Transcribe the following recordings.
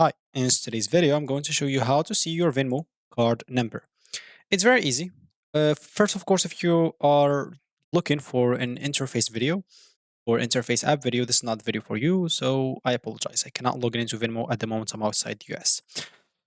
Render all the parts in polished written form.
Hi, in today's video, I'm going to show you how to see your Venmo card number. It's very easy. First, of course, if you are looking for an interface video or interface app video, this is not the video for you, so I apologize. I cannot log into Venmo at the moment I'm outside the US.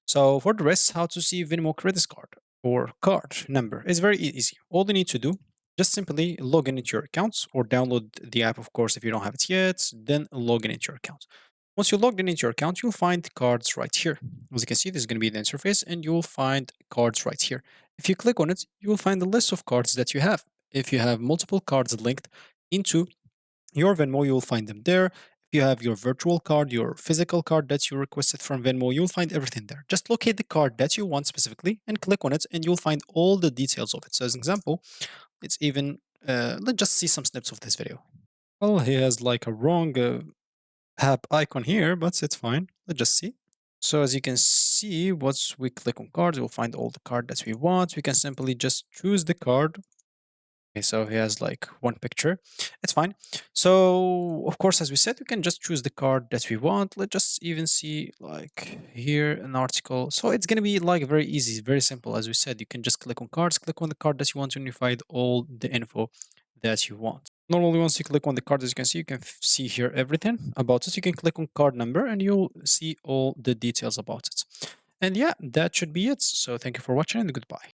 So for the rest, how to see Venmo credit card or card number is very easy. All you need to do, just simply log in into your accounts or download the app, of course, if you don't have it yet, then log in into your account. Once you logged in into your account, you'll find cards right here. As you can see, this is going to be the interface, and you'll find cards right here. If you click on it, you will find the list of cards that you have. If you have multiple cards linked into your Venmo, you'll find them there. If you have your virtual card, your physical card that you requested from Venmo, you'll find everything there. Just locate the card that you want specifically and click on it, and you'll find all the details of it. So, as an example, let's just see some snips of this video. Well, he has like a wrong app icon here, but it's fine. Let's just see. So as you can see, once we click on cards, we'll find all the card that we want. We can simply just choose the card. Okay, so he has like one picture. It's fine. So of course, as we said, we can just choose the card that we want. Let's just even see like here an article. So it's gonna be like very easy, very simple. As we said, you can just click on cards, click on the card that you want to unify all the info that you want. Normally, once you click on the card, as you can see, you can see here everything about it. You can click on card number and you'll see all the details about it. And yeah, that should be it. So thank you for watching and goodbye.